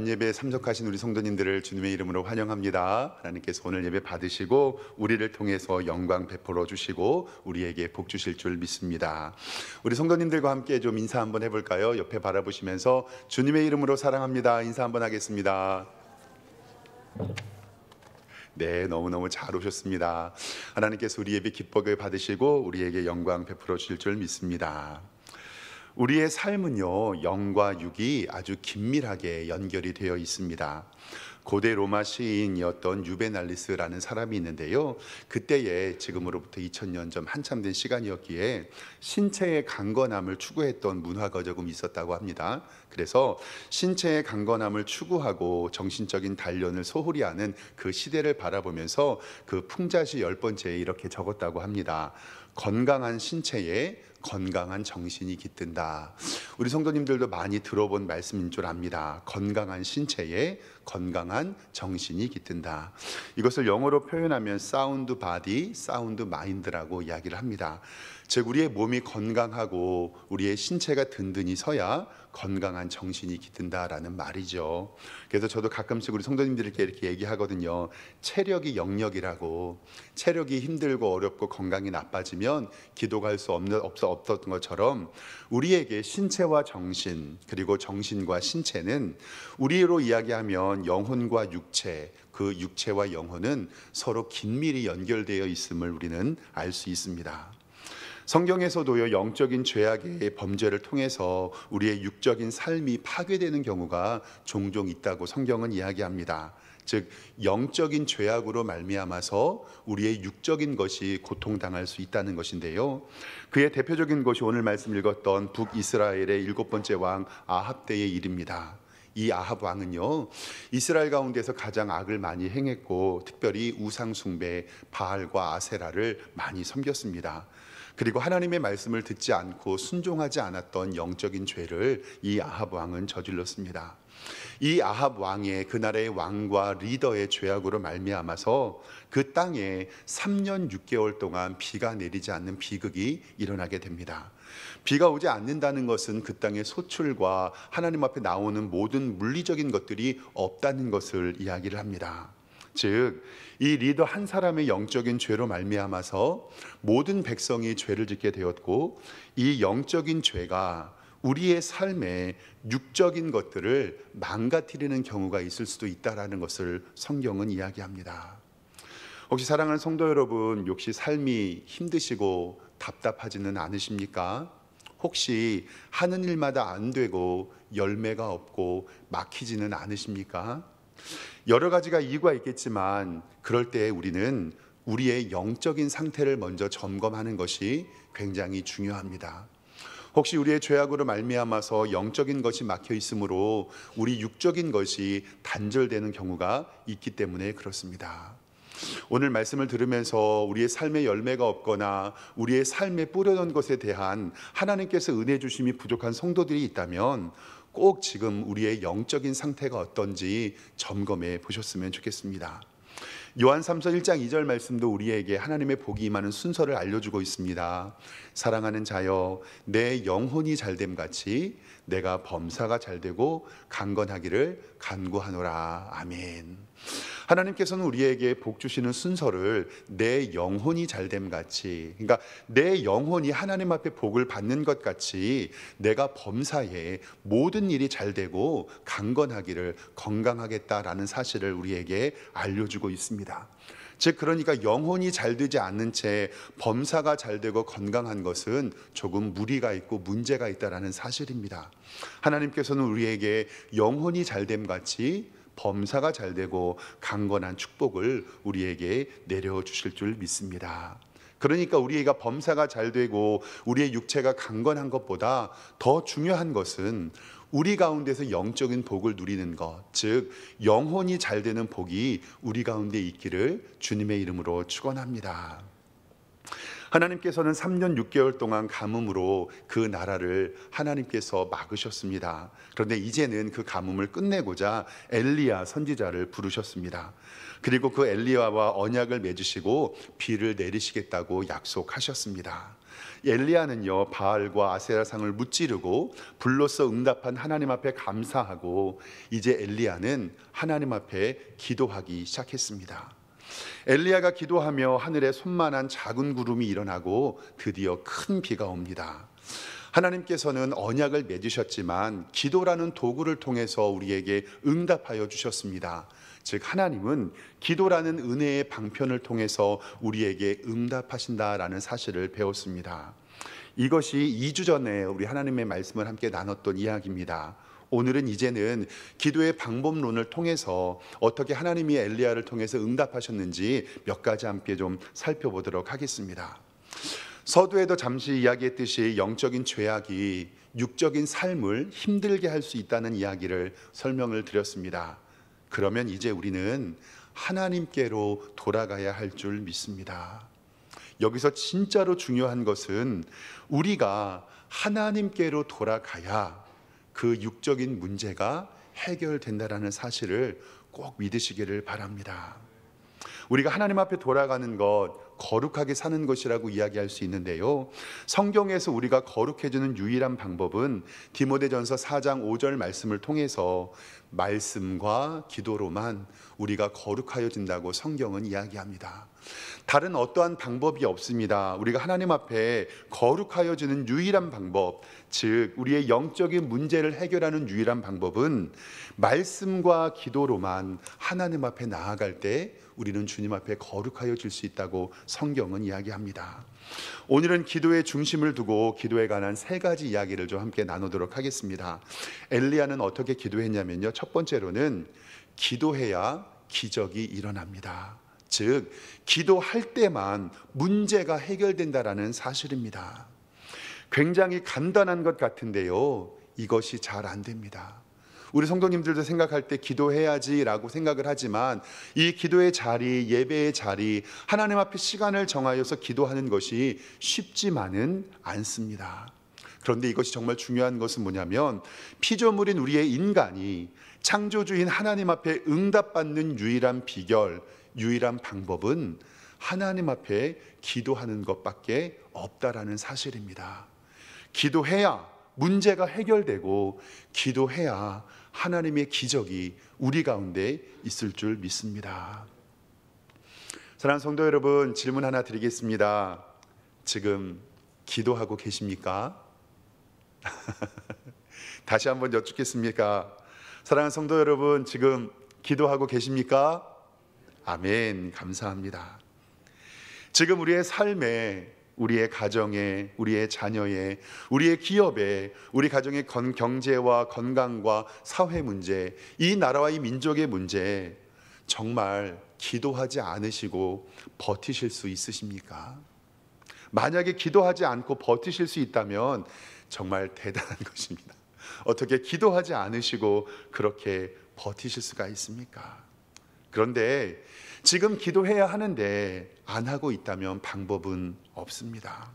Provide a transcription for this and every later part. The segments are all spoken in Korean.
예배에 참석하신 우리 성도님들을 주님의 이름으로 환영합니다. 하나님께서 오늘 예배 받으시고 우리를 통해서 영광 베풀어 주시고 우리에게 복 주실 줄 믿습니다. 우리 성도님들과 함께 좀 인사 한번 해볼까요? 옆에 바라보시면서 주님의 이름으로 사랑합니다. 인사 한번 하겠습니다. 네, 너무너무 잘 오셨습니다. 하나님께서 우리 예배 기쁘게 받으시고 우리에게 영광 베풀어 주실 줄 믿습니다. 우리의 삶은요, 영과 육이 아주 긴밀하게 연결이 되어 있습니다. 고대 로마 시인이었던 유베날리스라는 사람이 있는데요, 그때에 지금으로부터 2000년 전 한참 된 시간이었기에 신체의 강건함을 추구했던 문화가 조금 있었다고 합니다. 그래서 신체의 강건함을 추구하고 정신적인 단련을 소홀히 하는 그 시대를 바라보면서 그 풍자시 10번째에 이렇게 적었다고 합니다. 건강한 신체에 건강한 정신이 깃든다. 우리 성도님들도 많이 들어본 말씀인 줄 압니다. 건강한 신체에 건강한 정신이 깃든다. 이것을 영어로 표현하면 사운드 바디, 사운드 마인드라고 이야기를 합니다. 즉 우리의 몸이 건강하고 우리의 신체가 든든히 서야 건강한 정신이 깃든다라는 말이죠. 그래서 저도 가끔씩 우리 성도님들께 이렇게 얘기하거든요. 체력이 영역이라고. 체력이 힘들고 어렵고 건강이 나빠지면 기도가 할 수 없었던 것처럼 우리에게 신체와 정신, 그리고 정신과 신체는 우리로 이야기하면 영혼과 육체, 그 육체와 영혼은 서로 긴밀히 연결되어 있음을 우리는 알 수 있습니다. 성경에서도요, 영적인 죄악의 범죄를 통해서 우리의 육적인 삶이 파괴되는 경우가 종종 있다고 성경은 이야기합니다. 즉 영적인 죄악으로 말미암아서 우리의 육적인 것이 고통당할 수 있다는 것인데요, 그의 대표적인 것이 오늘 말씀 읽었던 북이스라엘의 7번째 왕 아합 때의 일입니다. 이 아합 왕은요, 이스라엘 가운데서 가장 악을 많이 행했고 특별히 우상 숭배, 바알과 아세라를 많이 섬겼습니다. 그리고 하나님의 말씀을 듣지 않고 순종하지 않았던 영적인 죄를 이 아합 왕은 저질렀습니다. 이 아합 왕의, 그 나라의 왕과 리더의 죄악으로 말미암아서 그 땅에 3년 6개월 동안 비가 내리지 않는 비극이 일어나게 됩니다. 비가 오지 않는다는 것은 그 땅의 소출과 하나님 앞에 나오는 모든 물리적인 것들이 없다는 것을 이야기를 합니다. 즉 이 리더 한 사람의 영적인 죄로 말미암아서 모든 백성이 죄를 짓게 되었고, 이 영적인 죄가 우리의 삶에 육적인 것들을 망가뜨리는 경우가 있을 수도 있다는 것을 성경은 이야기합니다. 혹시 사랑하는 성도 여러분, 혹시 삶이 힘드시고 답답하지는 않으십니까? 혹시 하는 일마다 안 되고 열매가 없고 막히지는 않으십니까? 여러 가지가 이유가 있겠지만 그럴 때 우리는 우리의 영적인 상태를 먼저 점검하는 것이 굉장히 중요합니다. 혹시 우리의 죄악으로 말미암아서 영적인 것이 막혀 있으므로 우리 육적인 것이 단절되는 경우가 있기 때문에 그렇습니다. 오늘 말씀을 들으면서 우리의 삶에 열매가 없거나 우리의 삶에 뿌려놓은 것에 대한 하나님께서 은혜 주심이 부족한 성도들이 있다면 꼭 지금 우리의 영적인 상태가 어떤지 점검해 보셨으면 좋겠습니다. 요한 3서 1장 2절 말씀도 우리에게 하나님의 복이 임하는 순서를 알려주고 있습니다. 사랑하는 자여, 내 영혼이 잘됨 같이 내가 범사가 잘되고 강건하기를 간구하노라. 아멘. 하나님께서는 우리에게 복 주시는 순서를 내 영혼이 잘됨 같이, 그러니까 내 영혼이 하나님 앞에 복을 받는 것 같이 내가 범사에 모든 일이 잘되고 강건하기를, 건강하겠다라는 사실을 우리에게 알려주고 있습니다. 즉 그러니까 영혼이 잘되지 않는 채 범사가 잘되고 건강한 것은 조금 무리가 있고 문제가 있다라는 사실입니다. 하나님께서는 우리에게 영혼이 잘됨 같이 범사가 잘되고 강건한 축복을 우리에게 내려주실 줄 믿습니다. 그러니까 우리가 범사가 잘되고 우리의 육체가 강건한 것보다 더 중요한 것은 우리 가운데서 영적인 복을 누리는 것, 즉 영혼이 잘되는 복이 우리 가운데 있기를 주님의 이름으로 축원합니다. 하나님께서는 3년 6개월 동안 가뭄으로 그 나라를 하나님께서 막으셨습니다. 그런데 이제는 그 가뭄을 끝내고자 엘리야 선지자를 부르셨습니다. 그리고 그 엘리야와 언약을 맺으시고 비를 내리시겠다고 약속하셨습니다. 엘리야는요 바알과 아세라상을 무찌르고 불로써 응답한 하나님 앞에 감사하고 이제 엘리야는 하나님 앞에 기도하기 시작했습니다. 엘리야가 기도하며 하늘에 손만한 작은 구름이 일어나고 드디어 큰 비가 옵니다. 하나님께서는 언약을 맺으셨지만 기도라는 도구를 통해서 우리에게 응답하여 주셨습니다. 즉 하나님은 기도라는 은혜의 방편을 통해서 우리에게 응답하신다라는 사실을 배웠습니다. 이것이 2주 전에 우리 하나님의 말씀을 함께 나눴던 이야기입니다. 오늘은 이제는 기도의 방법론을 통해서 어떻게 하나님이 엘리야를 통해서 응답하셨는지 몇 가지 함께 좀 살펴보도록 하겠습니다. 서두에도 잠시 이야기했듯이 영적인 죄악이 육적인 삶을 힘들게 할 수 있다는 이야기를 설명을 드렸습니다. 그러면 이제 우리는 하나님께로 돌아가야 할 줄 믿습니다. 여기서 진짜로 중요한 것은 우리가 하나님께로 돌아가야 그 육적인 문제가 해결된다라는 사실을 꼭 믿으시기를 바랍니다. 우리가 하나님 앞에 돌아가는 것, 거룩하게 사는 것이라고 이야기할 수 있는데요, 성경에서 우리가 거룩해지는 유일한 방법은 디모데전서 4장 5절 말씀을 통해서 말씀과 기도로만 우리가 거룩하여진다고 성경은 이야기합니다. 다른 어떠한 방법이 없습니다. 우리가 하나님 앞에 거룩하여지는 유일한 방법, 즉 우리의 영적인 문제를 해결하는 유일한 방법은 말씀과 기도로만 하나님 앞에 나아갈 때 우리는 주님 앞에 거룩하여질 수 있다고 성경은 이야기합니다. 오늘은 기도의 중심을 두고 기도에 관한 3가지 이야기를 좀 함께 나누도록 하겠습니다. 엘리야는 어떻게 기도했냐면요, 첫 번째로는 기도해야 기적이 일어납니다. 즉 기도할 때만 문제가 해결된다라는 사실입니다. 굉장히 간단한 것 같은데요, 이것이 잘 안 됩니다. 우리 성도님들도 생각할 때 기도해야지라고 생각을 하지만 이 기도의 자리, 예배의 자리, 하나님 앞에 시간을 정하여서 기도하는 것이 쉽지만은 않습니다. 그런데 이것이 정말 중요한 것은 뭐냐면 피조물인 우리의 인간이 창조주인 하나님 앞에 응답받는 유일한 비결, 유일한 방법은 하나님 앞에 기도하는 것밖에 없다라는 사실입니다. 기도해야 문제가 해결되고 기도해야 하나님의 기적이 우리 가운데 있을 줄 믿습니다. 사랑하는 성도 여러분, 질문 하나 드리겠습니다. 지금 기도하고 계십니까? 다시 한번 여쭙겠습니까? 사랑하는 성도 여러분, 지금 기도하고 계십니까? 아멘, 감사합니다. 지금 우리의 삶에, 우리의 가정에, 우리의 자녀에, 우리의 기업에, 우리 가정의 경제와 건강과 사회 문제, 이 나라와 이 민족의 문제, 정말 기도하지 않으시고 버티실 수 있으십니까? 만약에 기도하지 않고 버티실 수 있다면 정말 대단한 것입니다. 어떻게 기도하지 않으시고 그렇게 버티실 수가 있습니까? 그런데 지금 기도해야 하는데 안 하고 있다면 방법은 없습니다.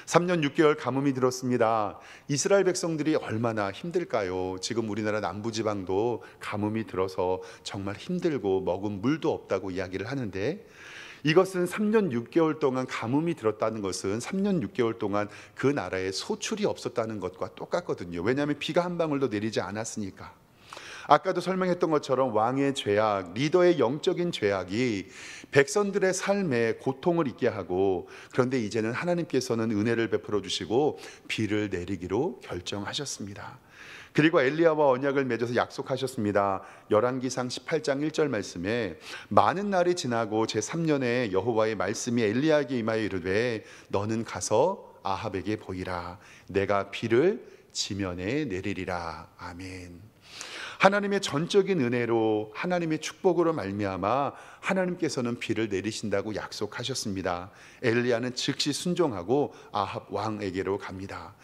3년 6개월 가뭄이 들었습니다. 이스라엘 백성들이 얼마나 힘들까요? 지금 우리나라 남부지방도 가뭄이 들어서 정말 힘들고 먹은 물도 없다고 이야기를 하는데, 이것은 3년 6개월 동안 가뭄이 들었다는 것은 3년 6개월 동안 그 나라에 소출이 없었다는 것과 똑같거든요. 왜냐하면 비가 한 방울도 내리지 않았으니까. 아까도 설명했던 것처럼 왕의 죄악, 리더의 영적인 죄악이 백성들의 삶에 고통을 있게 하고, 그런데 이제는 하나님께서는 은혜를 베풀어 주시고 비를 내리기로 결정하셨습니다. 그리고 엘리야와 언약을 맺어서 약속하셨습니다. 열왕기상 18장 1절 말씀에 많은 날이 지나고 제3년에 여호와의 말씀이 엘리야에게 임하여 이르되 너는 가서 아합에게 보이라. 내가 비를 지면에 내리리라. 아멘. 하나님의 전적인 은혜로, 하나님의 축복으로 말미암아 하나님께서는 비를 내리신다고 약속하셨습니다. 엘리야는 즉시 순종하고 아합 왕에게로 갑니다.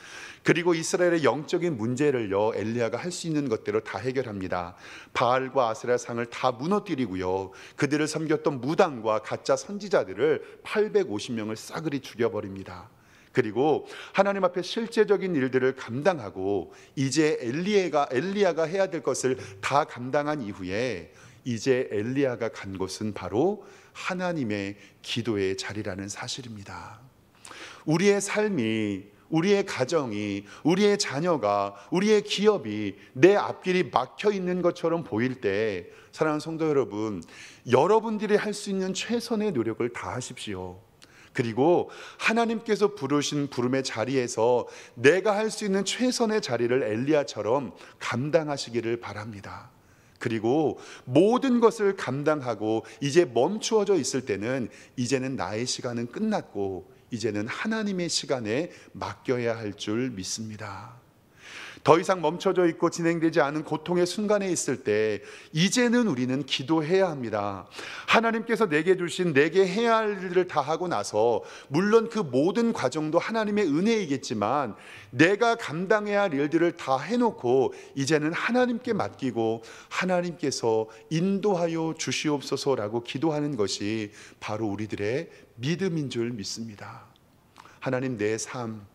그리고 이스라엘의 영적인 문제를요, 엘리야가 할 수 있는 것대로 다 해결합니다. 바알과 아세라 상을 다 무너뜨리고요, 그들을 섬겼던 무당과 가짜 선지자들을 850명을 싸그리 죽여버립니다. 그리고 하나님 앞에 실제적인 일들을 감당하고 이제 엘리야가 해야 될 것을 다 감당한 이후에 이제 엘리야가 간 곳은 바로 하나님의 기도의 자리라는 사실입니다. 우리의 삶이, 우리의 가정이, 우리의 자녀가, 우리의 기업이 내 앞길이 막혀 있는 것처럼 보일 때, 사랑하는 성도 여러분, 여러분들이 할 수 있는 최선의 노력을 다하십시오. 그리고 하나님께서 부르신 부름의 자리에서 내가 할 수 있는 최선의 자리를 엘리야처럼 감당하시기를 바랍니다. 그리고 모든 것을 감당하고 이제 멈추어져 있을 때는 이제는 나의 시간은 끝났고 이제는 하나님의 시간에 맡겨야 할 줄 믿습니다. 더 이상 멈춰져 있고 진행되지 않은 고통의 순간에 있을 때 이제는 우리는 기도해야 합니다. 하나님께서 내게 주신 내게 해야 할 일을 다 하고 나서 물론 그 모든 과정도 하나님의 은혜이겠지만 내가 감당해야 할 일들을 다 해놓고 이제는 하나님께 맡기고 하나님께서 인도하여 주시옵소서라고 기도하는 것이 바로 우리들의 믿음인 줄 믿습니다. 하나님, 내 삶,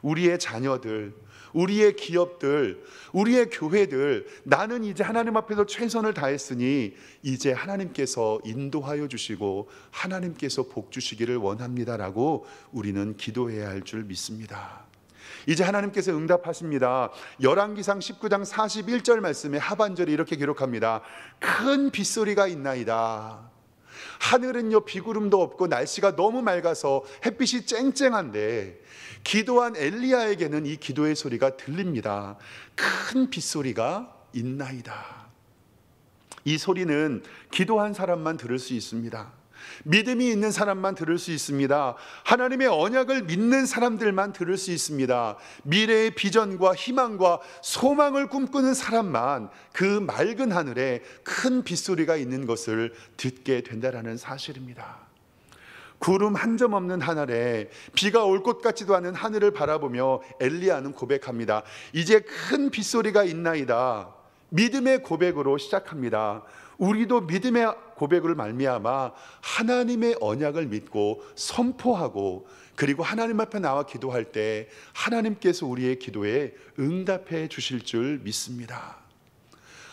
우리의 자녀들, 우리의 기업들, 우리의 교회들, 나는 이제 하나님 앞에서 최선을 다했으니 이제 하나님께서 인도하여 주시고 하나님께서 복 주시기를 원합니다라고 우리는 기도해야 할 줄 믿습니다. 이제 하나님께서 응답하십니다. 열왕기상 19장 41절 말씀의 하반절이 이렇게 기록합니다. 큰 빗소리가 있나이다. 하늘은요 비구름도 없고 날씨가 너무 맑아서 햇빛이 쨍쨍한데 기도한 엘리야에게는 이 기도의 소리가 들립니다. 큰 빗소리가 있나이다. 이 소리는 기도한 사람만 들을 수 있습니다. 믿음이 있는 사람만 들을 수 있습니다. 하나님의 언약을 믿는 사람들만 들을 수 있습니다. 미래의 비전과 희망과 소망을 꿈꾸는 사람만 그 맑은 하늘에 큰 빗소리가 있는 것을 듣게 된다라는 사실입니다. 구름 한 점 없는 하늘에 비가 올 것 같지도 않은 하늘을 바라보며 엘리야는 고백합니다. 이제 큰 빗소리가 있나이다. 믿음의 고백으로 시작합니다. 우리도 믿음의 고백을 말미암아 하나님의 언약을 믿고 선포하고 그리고 하나님 앞에 나와 기도할 때 하나님께서 우리의 기도에 응답해 주실 줄 믿습니다.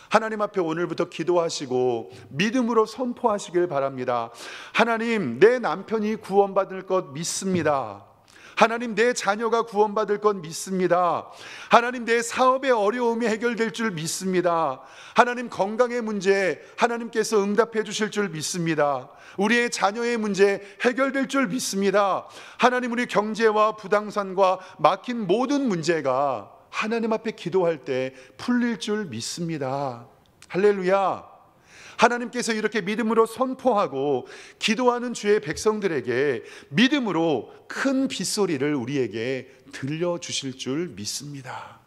하나님 앞에 오늘부터 기도하시고 믿음으로 선포하시길 바랍니다. 하나님, 내 남편이 구원받을 것 믿습니다. 하나님, 내 자녀가 구원받을 것 믿습니다. 하나님, 내 사업의 어려움이 해결될 줄 믿습니다. 하나님, 건강의 문제 하나님께서 응답해 주실 줄 믿습니다. 우리의 자녀의 문제 해결될 줄 믿습니다. 하나님, 우리 경제와 부동산과 막힌 모든 문제가 하나님 앞에 기도할 때 풀릴 줄 믿습니다. 할렐루야. 하나님께서 이렇게 믿음으로 선포하고 기도하는 주의 백성들에게 믿음으로 큰 빗소리를 우리에게 들려주실 줄 믿습니다.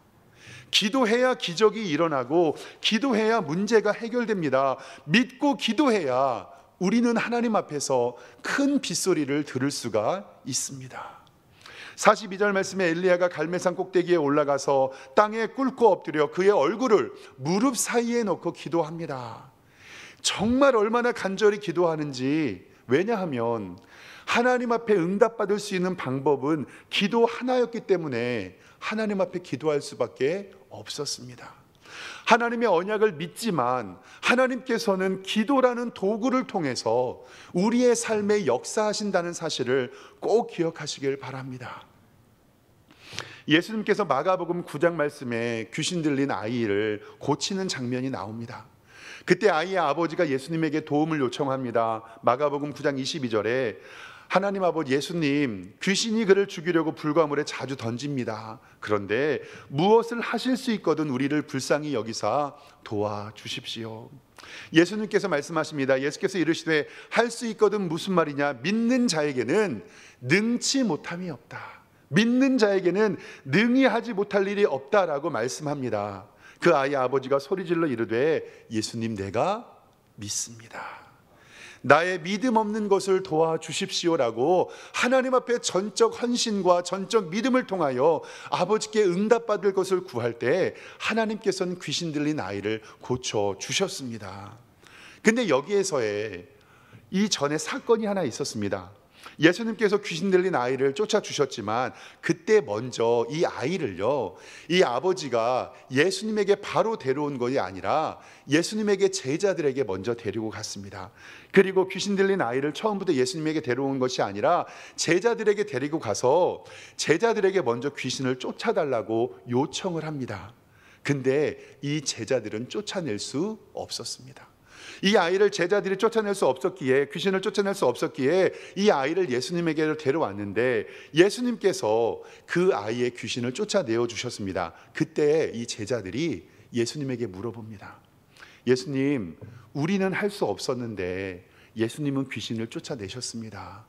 기도해야 기적이 일어나고 기도해야 문제가 해결됩니다. 믿고 기도해야 우리는 하나님 앞에서 큰 빗소리를 들을 수가 있습니다. 42절 말씀에 엘리야가 갈멜산 꼭대기에 올라가서 땅에 꿇고 엎드려 그의 얼굴을 무릎 사이에 놓고 기도합니다. 정말 얼마나 간절히 기도하는지, 왜냐하면 하나님 앞에 응답받을 수 있는 방법은 기도 하나였기 때문에 하나님 앞에 기도할 수밖에 없었습니다. 하나님의 언약을 믿지만 하나님께서는 기도라는 도구를 통해서 우리의 삶에 역사하신다는 사실을 꼭 기억하시길 바랍니다. 예수님께서 마가복음 9장 말씀에 귀신 들린 아이를 고치는 장면이 나옵니다. 그때 아이의 아버지가 예수님에게 도움을 요청합니다. 마가복음 9장 22절에 하나님 아버지, 예수님, 귀신이 그를 죽이려고 불과물에 자주 던집니다. 그런데 무엇을 하실 수 있거든 우리를 불쌍히 여기사 도와주십시오. 예수님께서 말씀하십니다. 예수께서 이르시되 할 수 있거든 무슨 말이냐? 믿는 자에게는 능치 못함이 없다. 믿는 자에게는 능히 하지 못할 일이 없다라고 말씀합니다. 그 아이의 아버지가 소리질러 이르되 예수님, 내가 믿습니다. 나의 믿음 없는 것을 도와주십시오라고 하나님 앞에 전적 헌신과 전적 믿음을 통하여 아버지께 응답받을 것을 구할 때 하나님께서는 귀신 들린 아이를 고쳐주셨습니다. 근데 여기에서의 이전에 사건이 하나 있었습니다. 예수님께서 귀신 들린 아이를 쫓아주셨지만 그때 먼저 이 아이를요, 이 아버지가 예수님에게 바로 데려온 것이 아니라 예수님에게 제자들에게 먼저 데리고 갔습니다. 그리고 귀신 들린 아이를 처음부터 예수님에게 데려온 것이 아니라 제자들에게 데리고 가서 제자들에게 먼저 귀신을 쫓아달라고 요청을 합니다. 근데 이 제자들은 쫓아낼 수 없었습니다. 이 아이를 제자들이 쫓아낼 수 없었기에, 귀신을 쫓아낼 수 없었기에 이 아이를 예수님에게 데려왔는데 예수님께서 그 아이의 귀신을 쫓아내어 주셨습니다. 그때 이 제자들이 예수님에게 물어봅니다. 예수님, 우리는 할 수 없었는데 예수님은 귀신을 쫓아내셨습니다.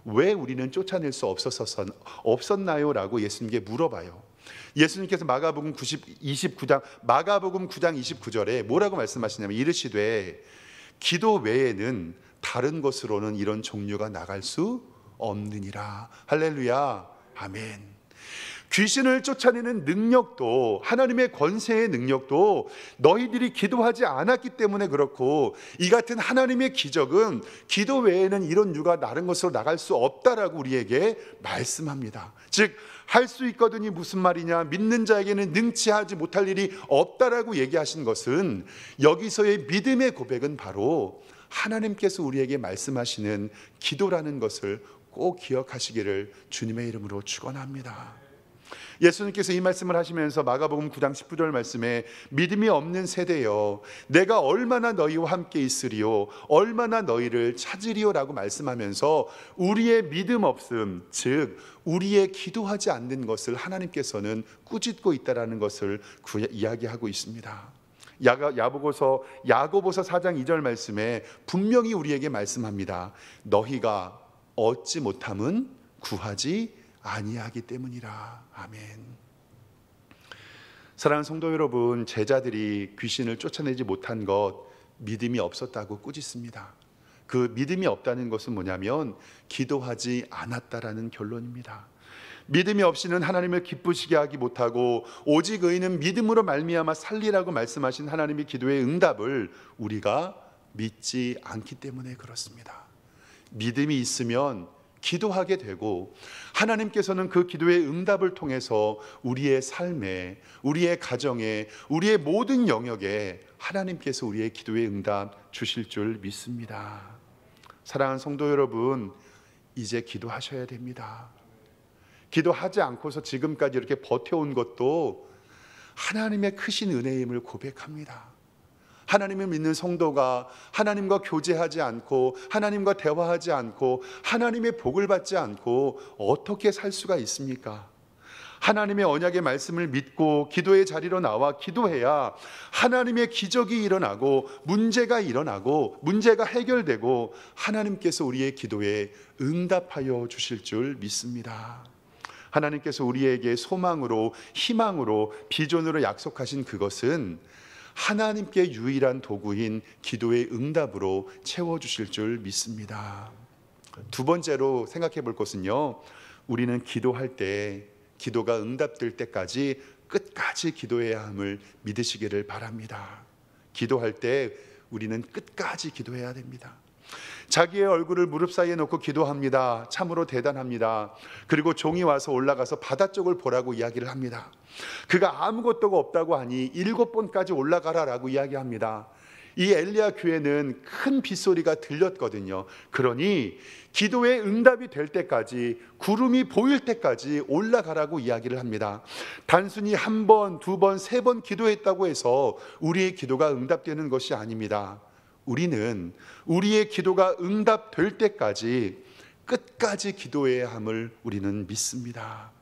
왜 우리는 쫓아낼 수 없었나요? 라고 예수님께 물어봐요. 예수님께서 마가복음 29장 29절에 뭐라고 말씀하시냐면 이르시되 기도 외에는 다른 것으로는 이런 종류가 나갈 수 없느니라. 할렐루야. 아멘. 귀신을 쫓아내는 능력도, 하나님의 권세의 능력도 너희들이 기도하지 않았기 때문에 그렇고, 이 같은 하나님의 기적은 기도 외에는 이런 유가 다른 것으로 나갈 수 없다라고 우리에게 말씀합니다. 즉 할 수 있거든이 무슨 말이냐, 믿는 자에게는 능치하지 못할 일이 없다라고 얘기하신 것은, 여기서의 믿음의 고백은 바로 하나님께서 우리에게 말씀하시는 기도라는 것을 꼭 기억하시기를 주님의 이름으로 축원합니다. 예수님께서 이 말씀을 하시면서 마가복음 9장 19절 말씀에 믿음이 없는 세대여 내가 얼마나 너희와 함께 있으리요 얼마나 너희를 찾으리요 라고 말씀하면서 우리의 믿음 없음, 즉 우리의 기도하지 않는 것을 하나님께서는 꾸짖고 있다는 것을 이야기하고 있습니다. 야고보서 4장 2절 말씀에 분명히 우리에게 말씀합니다. 너희가 얻지 못함은 구하지 아니하기 때문이라. 아멘. 사랑하는 성도 여러분, 제자들이 귀신을 쫓아내지 못한 것, 믿음이 없었다고 꾸짖습니다. 그 믿음이 없다는 것은 뭐냐면 기도하지 않았다라는 결론입니다. 믿음이 없이는 하나님을 기쁘시게 하기 못하고 오직 의인은 믿음으로 말미암아 살리라고 말씀하신 하나님의 기도의 응답을 우리가 믿지 않기 때문에 그렇습니다. 믿음이 있으면 기도하게 되고 하나님께서는 그 기도의 응답을 통해서 우리의 삶에, 우리의 가정에, 우리의 모든 영역에 하나님께서 우리의 기도의 응답 주실 줄 믿습니다. 사랑하는 성도 여러분, 이제 기도하셔야 됩니다. 기도하지 않고서 지금까지 이렇게 버텨온 것도 하나님의 크신 은혜임을 고백합니다. 하나님을 믿는 성도가 하나님과 교제하지 않고 하나님과 대화하지 않고 하나님의 복을 받지 않고 어떻게 살 수가 있습니까? 하나님의 언약의 말씀을 믿고 기도의 자리로 나와 기도해야 하나님의 기적이 일어나고 문제가 해결되고 하나님께서 우리의 기도에 응답하여 주실 줄 믿습니다. 하나님께서 우리에게 소망으로, 희망으로, 비전으로 약속하신 그것은 하나님께 유일한 도구인 기도의 응답으로 채워주실 줄 믿습니다. 두 번째로 생각해 볼 것은요, 우리는 기도할 때, 기도가 응답될 때까지 끝까지 기도해야 함을 믿으시기를 바랍니다. 기도할 때 우리는 끝까지 기도해야 됩니다. 자기의 얼굴을 무릎 사이에 놓고 기도합니다. 참으로 대단합니다. 그리고 종이 와서 올라가서 바다 쪽을 보라고 이야기를 합니다. 그가 아무것도 없다고 하니 7번까지 올라가라라고 이야기합니다. 이 엘리야 귀에는 큰 빗소리가 들렸거든요. 그러니 기도의 응답이 될 때까지, 구름이 보일 때까지 올라가라고 이야기를 합니다. 단순히 한 번, 두 번, 세 번 기도했다고 해서 우리의 기도가 응답되는 것이 아닙니다. 우리는 우리의 기도가 응답될 때까지 끝까지 기도해야 함을 우리는 믿습니다.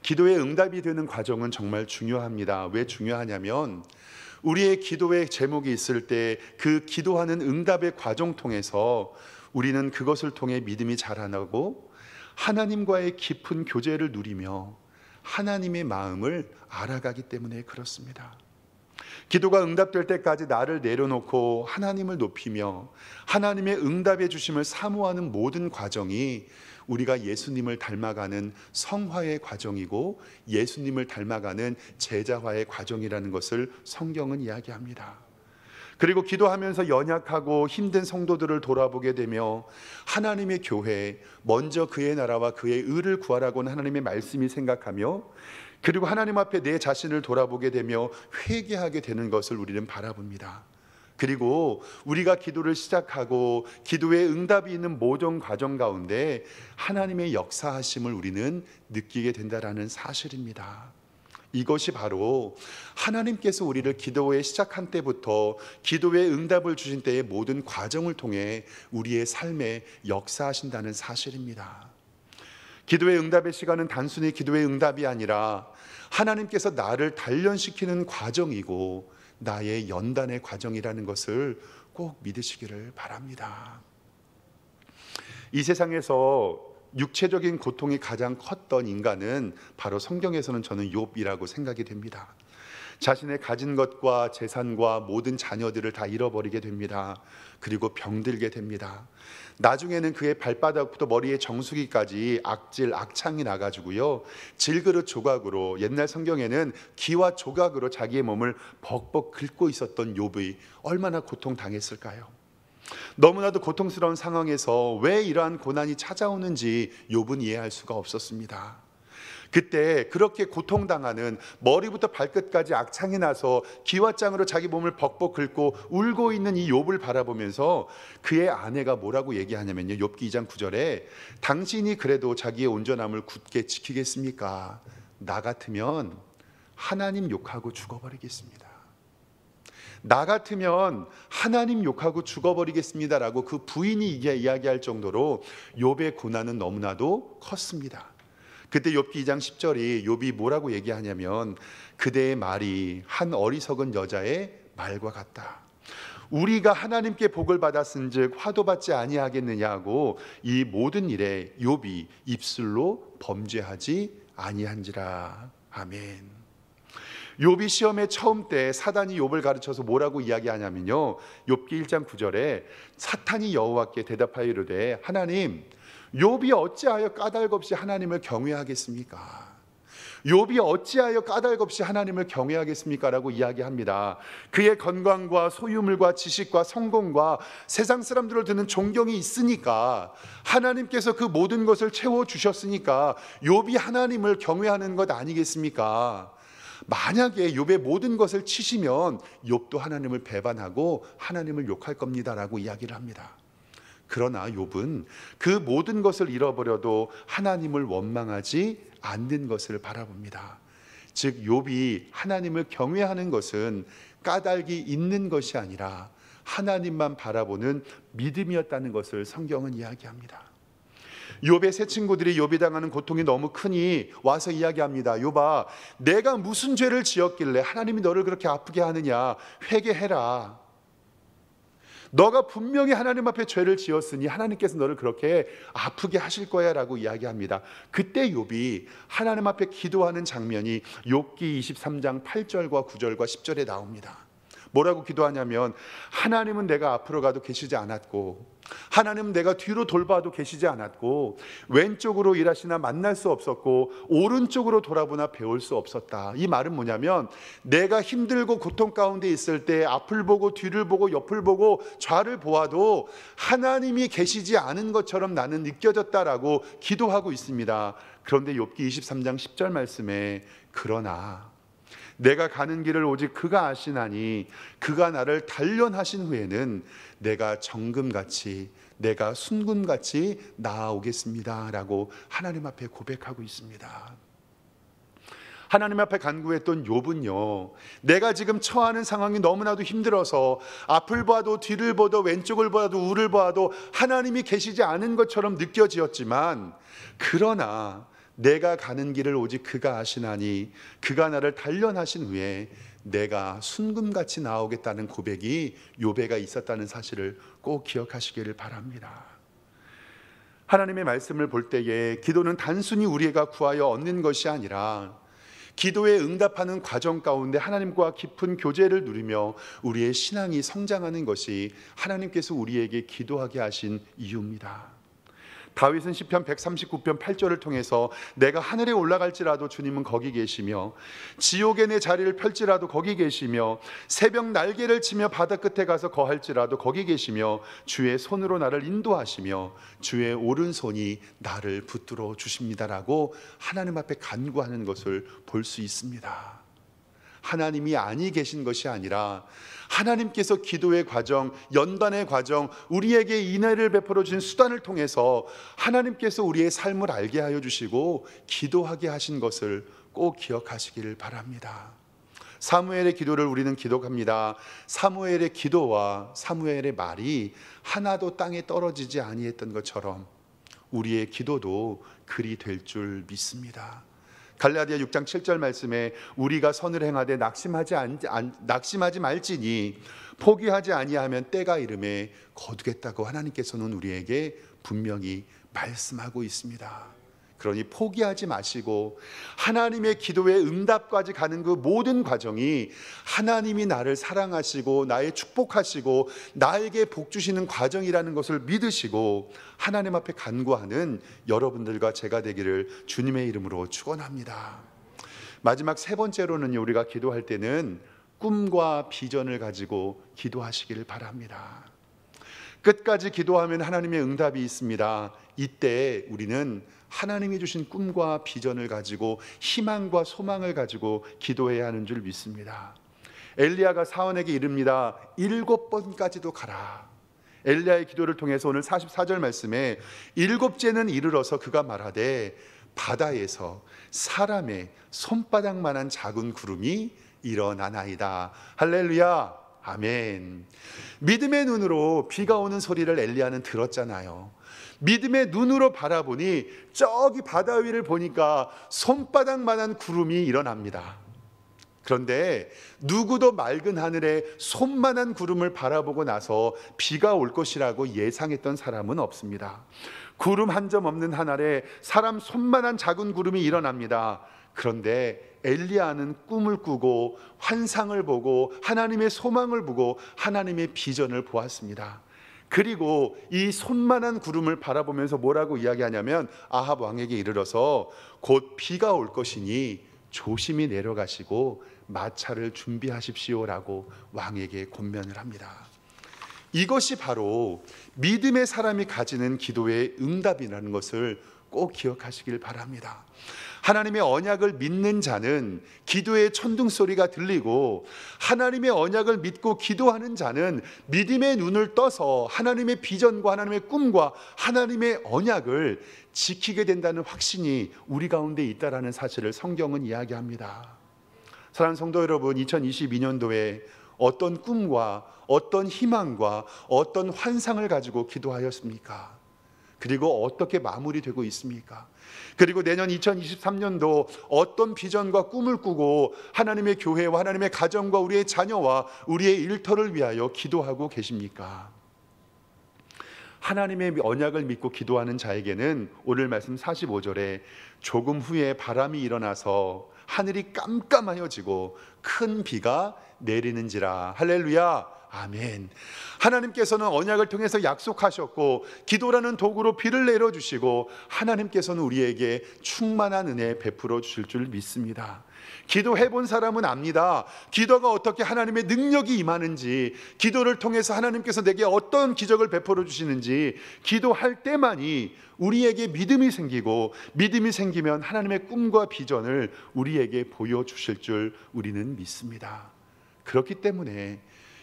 기도의 응답이 되는 과정은 정말 중요합니다. 왜 중요하냐면 우리의 기도의 제목이 있을 때 그 기도하는 응답의 과정 통해서 우리는 그것을 통해 믿음이 자라나고 하나님과의 깊은 교제를 누리며 하나님의 마음을 알아가기 때문에 그렇습니다. 기도가 응답될 때까지 나를 내려놓고 하나님을 높이며 하나님의 응답해 주심을 사모하는 모든 과정이 우리가 예수님을 닮아가는 성화의 과정이고 예수님을 닮아가는 제자화의 과정이라는 것을 성경은 이야기합니다. 그리고 기도하면서 연약하고 힘든 성도들을 돌아보게 되며 하나님의 교회, 먼저 그의 나라와 그의 의를 구하라고는 하나님의 말씀이 생각하며, 그리고 하나님 앞에 내 자신을 돌아보게 되며 회개하게 되는 것을 우리는 바라봅니다. 그리고 우리가 기도를 시작하고 기도의 응답이 있는 모든 과정 가운데 하나님의 역사하심을 우리는 느끼게 된다라는 사실입니다. 이것이 바로 하나님께서 우리를 기도에 시작한 때부터 기도의 응답을 주신 때의 모든 과정을 통해 우리의 삶에 역사하신다는 사실입니다. 기도의 응답의 시간은 단순히 기도의 응답이 아니라 하나님께서 나를 단련시키는 과정이고 나의 연단의 과정이라는 것을 꼭 믿으시기를 바랍니다. 이 세상에서 육체적인 고통이 가장 컸던 인간은 바로 성경에서는 저는 욥이라고 생각이 됩니다. 자신의 가진 것과 재산과 모든 자녀들을 다 잃어버리게 됩니다. 그리고 병들게 됩니다. 나중에는 그의 발바닥부터 머리의 정수기까지 악질, 악창이 나가지고요, 질그릇 조각으로, 옛날 성경에는 기와 조각으로 자기의 몸을 벅벅 긁고 있었던 욥이 얼마나 고통당했을까요? 너무나도 고통스러운 상황에서 왜 이러한 고난이 찾아오는지 욥은 이해할 수가 없었습니다. 그때 그렇게 고통당하는, 머리부터 발끝까지 악창이 나서 기와장으로 자기 몸을 벅벅 긁고 울고 있는 이 욥을 바라보면서 그의 아내가 뭐라고 얘기하냐면요, 욥기 2장 9절에 당신이 그래도 자기의 온전함을 굳게 지키겠습니까? 나 같으면 하나님 욕하고 죽어버리겠습니다. 나 같으면 하나님 욕하고 죽어버리겠습니다라고 그 부인이 이야기할 정도로 욥의 고난은 너무나도 컸습니다. 그때 욥기 2장 10절이 욥이 뭐라고 얘기하냐면, 그대의 말이 한 어리석은 여자의 말과 같다. 우리가 하나님께 복을 받았은즉 화도 받지 아니하겠느냐고 이 모든 일에 욥이 입술로 범죄하지 아니한지라. 아멘. 욥이 시험의 처음 때 사단이 욥을 가르쳐서 뭐라고 이야기하냐면요, 욥기 1장 9절에 사탄이 여호와께 대답하여 이르되 하나님, 욥이 어찌하여 까닭없이 하나님을 경외하겠습니까? 욥이 어찌하여 까닭없이 하나님을 경외하겠습니까? 라고 이야기합니다. 그의 건강과 소유물과 지식과 성공과 세상 사람들을 듣는 존경이 있으니까, 하나님께서 그 모든 것을 채워주셨으니까 욥이 하나님을 경외하는 것 아니겠습니까? 만약에 욥의 모든 것을 치시면 욥도 하나님을 배반하고 하나님을 욕할 겁니다라고 이야기를 합니다. 그러나 욥은 그 모든 것을 잃어버려도 하나님을 원망하지 않는 것을 바라봅니다. 즉 욥이 하나님을 경외하는 것은 까닭이 있는 것이 아니라 하나님만 바라보는 믿음이었다는 것을 성경은 이야기합니다. 욥의 세 친구들이 욥이 당하는 고통이 너무 크니 와서 이야기합니다. 욥아, 내가 무슨 죄를 지었길래 하나님이 너를 그렇게 아프게 하느냐? 회개해라. 너가 분명히 하나님 앞에 죄를 지었으니 하나님께서 너를 그렇게 아프게 하실 거야 라고 이야기합니다. 그때 욥이 하나님 앞에 기도하는 장면이 욥기 23장 8절과 9절과 10절에 나옵니다. 뭐라고 기도하냐면, 하나님은 내가 앞으로 가도 계시지 않았고, 하나님은 내가 뒤로 돌봐도 계시지 않았고, 왼쪽으로 일하시나 만날 수 없었고, 오른쪽으로 돌아보나 배울 수 없었다. 이 말은 뭐냐면, 내가 힘들고 고통 가운데 있을 때 앞을 보고 뒤를 보고 옆을 보고 좌를 보아도 하나님이 계시지 않은 것처럼 나는 느껴졌다라고 기도하고 있습니다. 그런데 욥기 23장 10절 말씀에 그러나 내가 가는 길을 오직 그가 아시나니 그가 나를 단련하신 후에는 내가 정금같이, 내가 순금같이 나아오겠습니다 라고 하나님 앞에 고백하고 있습니다. 하나님 앞에 간구했던 욥은요, 내가 지금 처하는 상황이 너무나도 힘들어서 앞을 봐도 뒤를 봐도 왼쪽을 봐도 우를 봐도 하나님이 계시지 않은 것처럼 느껴지었지만, 그러나 내가 가는 길을 오직 그가 아시나니 그가 나를 단련하신 후에 내가 순금같이 나오겠다는 고백이 욥에게 있었다는 사실을 꼭 기억하시기를 바랍니다. 하나님의 말씀을 볼 때에 기도는 단순히 우리가 구하여 얻는 것이 아니라 기도에 응답하는 과정 가운데 하나님과 깊은 교제를 누리며 우리의 신앙이 성장하는 것이 하나님께서 우리에게 기도하게 하신 이유입니다. 다윗은 시편 139편 8절을 통해서 내가 하늘에 올라갈지라도 주님은 거기 계시며 지옥에 내 자리를 펼지라도 거기 계시며 새벽 날개를 치며 바다 끝에 가서 거할지라도 거기 계시며 주의 손으로 나를 인도하시며 주의 오른손이 나를 붙들어 주십니다라고 하나님 앞에 간구하는 것을 볼 수 있습니다. 하나님이 아니 계신 것이 아니라 하나님께서 기도의 과정, 연단의 과정, 우리에게 인애를 베풀어 주신 수단을 통해서 하나님께서 우리의 삶을 알게 하여 주시고 기도하게 하신 것을 꼭 기억하시기를 바랍니다. 사무엘의 기도를 우리는 기록합니다. 사무엘의 기도와 사무엘의 말이 하나도 땅에 떨어지지 아니했던 것처럼 우리의 기도도 그리 될 줄 믿습니다. 갈라디아 6장 7절 말씀에 우리가 선을 행하되 낙심하지 말지니 포기하지 아니하면 때가 이름에 거두겠다고 하나님께서는 우리에게 분명히 말씀하고 있습니다. 그러니 포기하지 마시고 하나님의 기도의 응답까지 가는 그 모든 과정이 하나님이 나를 사랑하시고 나의 축복하시고 나에게 복 주시는 과정이라는 것을 믿으시고 하나님 앞에 간구하는 여러분들과 제가 되기를 주님의 이름으로 축원합니다. 마지막 세 번째로는요, 우리가 기도할 때는 꿈과 비전을 가지고 기도하시기를 바랍니다. 끝까지 기도하면 하나님의 응답이 있습니다. 이때 우리는 하나님이 주신 꿈과 비전을 가지고 희망과 소망을 가지고 기도해야 하는 줄 믿습니다. 엘리야가 사원에게 이릅니다. 7번까지도 가라. 엘리야의 기도를 통해서 오늘 44절 말씀에 7째는 이르러서 그가 말하되 바다에서 사람의 손바닥만한 작은 구름이 일어나나이다. 할렐루야, 아멘. 믿음의 눈으로 비가 오는 소리를 엘리야는 들었잖아요. 믿음의 눈으로 바라보니 저기 바다 위를 보니까 손바닥만한 구름이 일어납니다. 그런데 누구도 맑은 하늘에 손만한 구름을 바라보고 나서 비가 올 것이라고 예상했던 사람은 없습니다. 구름 한 점 없는 하늘에 사람 손만한 작은 구름이 일어납니다. 그런데 엘리야는 꿈을 꾸고 환상을 보고 하나님의 소망을 보고 하나님의 비전을 보았습니다. 그리고 이 손만한 구름을 바라보면서 뭐라고 이야기하냐면 아합 왕에게 이르러서 곧 비가 올 것이니 조심히 내려가시고 마차를 준비하십시오라고 왕에게 권면을 합니다. 이것이 바로 믿음의 사람이 가지는 기도의 응답이라는 것을 꼭 기억하시길 바랍니다. 하나님의 언약을 믿는 자는 기도의 천둥 소리가 들리고 하나님의 언약을 믿고 기도하는 자는 믿음의 눈을 떠서 하나님의 비전과 하나님의 꿈과 하나님의 언약을 지키게 된다는 확신이 우리 가운데 있다라는 사실을 성경은 이야기합니다. 사랑하는 성도 여러분, 2022년도에 어떤 꿈과 어떤 희망과 어떤 환상을 가지고 기도하였습니까? 그리고 어떻게 마무리되고 있습니까? 그리고 내년 2023년도 어떤 비전과 꿈을 꾸고 하나님의 교회와 하나님의 가정과 우리의 자녀와 우리의 일터를 위하여 기도하고 계십니까? 하나님의 언약을 믿고 기도하는 자에게는 오늘 말씀 45절에 조금 후에 바람이 일어나서 하늘이 깜깜하여지고 큰 비가 내리는지라. 할렐루야, 아멘. 하나님께서는 언약을 통해서 약속하셨고 기도라는 도구로 비를 내려주시고 하나님께서는 우리에게 충만한 은혜 베풀어 주실 줄 믿습니다. 기도해 본 사람은 압니다. 기도가 어떻게 하나님의 능력이 임하는지, 기도를 통해서 하나님께서 내게 어떤 기적을 베풀어 주시는지, 기도할 때만이 우리에게 믿음이 생기고 믿음이 생기면 하나님의 꿈과 비전을 우리에게 보여주실 줄 우리는 믿습니다. 그렇기 때문에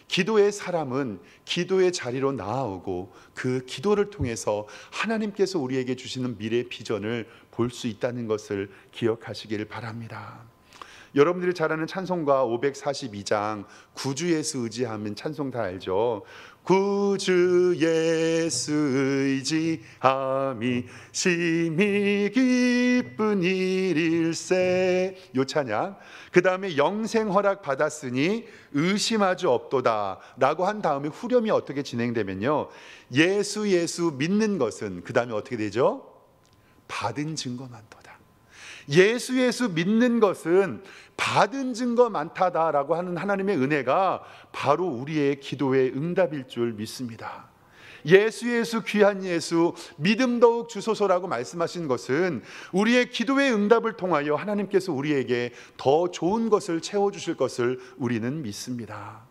기도의 사람은 기도의 자리로 나아오고 그 기도를 통해서 하나님께서 우리에게 주시는 미래 비전을 볼 수 있다는 것을 기억하시기를 바랍니다. 여러분들이 잘 아는 찬송가 542장 구주 예수 의지하면 찬송 다 알죠? 구주 예수 의지함이 심히 기쁜 일일세. 요 찬양. 그 다음에 영생 허락 받았으니 의심하지 없도다 라고 한 다음에 후렴이 어떻게 진행되면요, 예수 믿는 것은 그 다음에 어떻게 되죠? 받은 증거 많도다. 예수 믿는 것은 받은 증거 많다라고 하는 하나님의 은혜가 바로 우리의 기도의 응답일 줄 믿습니다. 예수 귀한 예수 믿음 더욱 주소서라고 말씀하신 것은 우리의 기도의 응답을 통하여 하나님께서 우리에게 더 좋은 것을 채워주실 것을 우리는 믿습니다.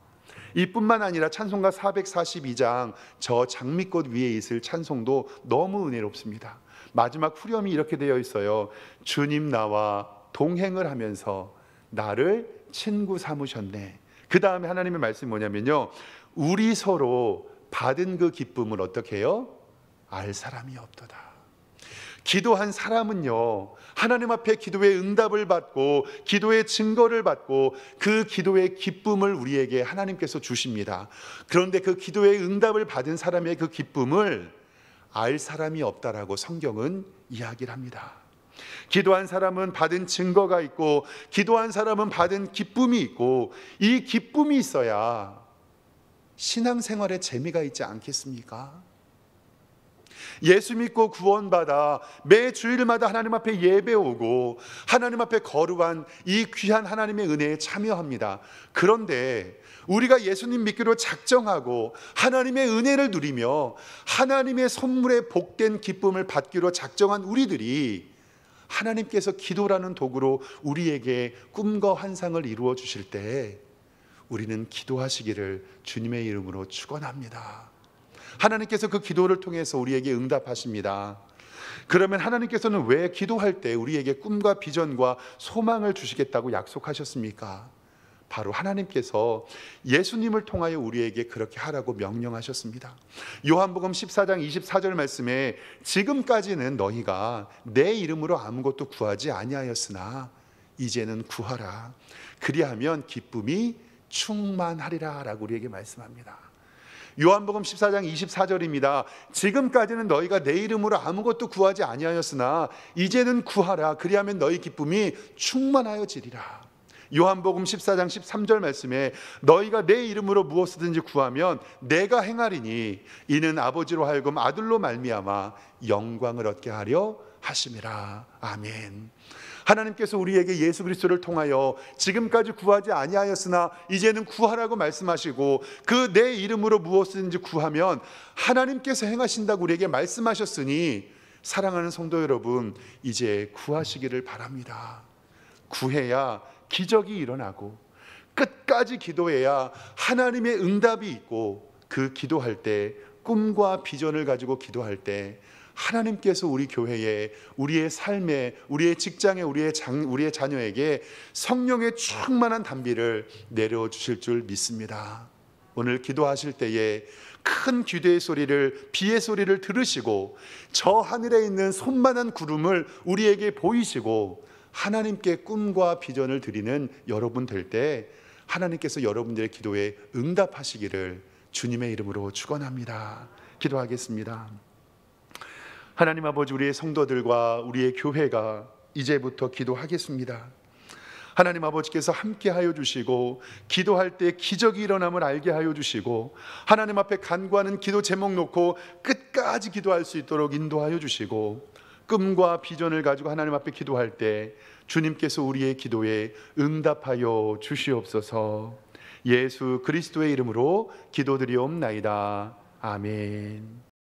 이뿐만 아니라 찬송가 442장 저 장미꽃 위에 있을 찬송도 너무 은혜롭습니다. 마지막 후렴이 이렇게 되어 있어요. 주님 나와 동행을 하면서 나를 친구 삼으셨네. 그 다음에 하나님의 말씀이 뭐냐면요, 우리 서로 받은 그 기쁨을 어떻게 해요? 알 사람이 없도다. 기도한 사람은요, 하나님 앞에 기도의 응답을 받고 기도의 증거를 받고 그 기도의 기쁨을 우리에게 하나님께서 주십니다. 그런데 그 기도의 응답을 받은 사람의 그 기쁨을 알 사람이 없다라고 성경은 이야기를 합니다. 기도한 사람은 받은 증거가 있고 기도한 사람은 받은 기쁨이 있고, 이 기쁨이 있어야 신앙생활에 재미가 있지 않겠습니까? 예수 믿고 구원받아 매 주일마다 하나님 앞에 예배 오고 하나님 앞에 거룩한 이 귀한 하나님의 은혜에 참여합니다. 그런데 우리가 예수님 믿기로 작정하고 하나님의 은혜를 누리며 하나님의 선물에 복된 기쁨을 받기로 작정한 우리들이 하나님께서 기도라는 도구로 우리에게 꿈과 환상을 이루어 주실 때 우리는 기도하시기를 주님의 이름으로 축원합니다. 하나님께서 그 기도를 통해서 우리에게 응답하십니다. 그러면 하나님께서는 왜 기도할 때 우리에게 꿈과 비전과 소망을 주시겠다고 약속하셨습니까? 바로 하나님께서 예수님을 통하여 우리에게 그렇게 하라고 명령하셨습니다. 요한복음 14장 24절 말씀에 지금까지는 너희가 내 이름으로 아무것도 구하지 아니하였으나 이제는 구하라. 그리하면 기쁨이 충만하리라 라고 우리에게 말씀합니다. 요한복음 14장 24절입니다. 지금까지는 너희가 내 이름으로 아무것도 구하지 아니하였으나 이제는 구하라. 그리하면 너희 기쁨이 충만하여지리라. 요한복음 14장 13절 말씀에 너희가 내 이름으로 무엇이든지 구하면 내가 행하리니 이는 아버지로 하여금 아들로 말미암아 영광을 얻게 하려 하심이라. 아멘. 하나님께서 우리에게 예수 그리스도를 통하여 지금까지 구하지 아니하였으나 이제는 구하라고 말씀하시고 그 내 이름으로 무엇이든지 구하면 하나님께서 행하신다고 우리에게 말씀하셨으니 사랑하는 성도 여러분, 이제 구하시기를 바랍니다. 구해야 기적이 일어나고 끝까지 기도해야 하나님의 응답이 있고, 그 기도할 때 꿈과 비전을 가지고 기도할 때 하나님께서 우리 교회에, 우리의 삶에, 우리의 직장에, 우리의 자녀에게 성령의 충만한 단비를 내려 주실 줄 믿습니다. 오늘 기도하실 때에 큰 기도의 소리를, 비의 소리를 들으시고 저 하늘에 있는 손만한 구름을 우리에게 보이시고 하나님께 꿈과 비전을 드리는 여러분 될 때 하나님께서 여러분들의 기도에 응답하시기를 주님의 이름으로 축원합니다. 기도하겠습니다. 하나님 아버지, 우리의 성도들과 우리의 교회가 이제부터 기도하겠습니다. 하나님 아버지께서 함께 하여 주시고 기도할 때 기적이 일어남을 알게 하여 주시고 하나님 앞에 간구하는 기도 제목 놓고 끝까지 기도할 수 있도록 인도하여 주시고 꿈과 비전을 가지고 하나님 앞에 기도할 때 주님께서 우리의 기도에 응답하여 주시옵소서. 예수 그리스도의 이름으로 기도드리옵나이다. 아멘.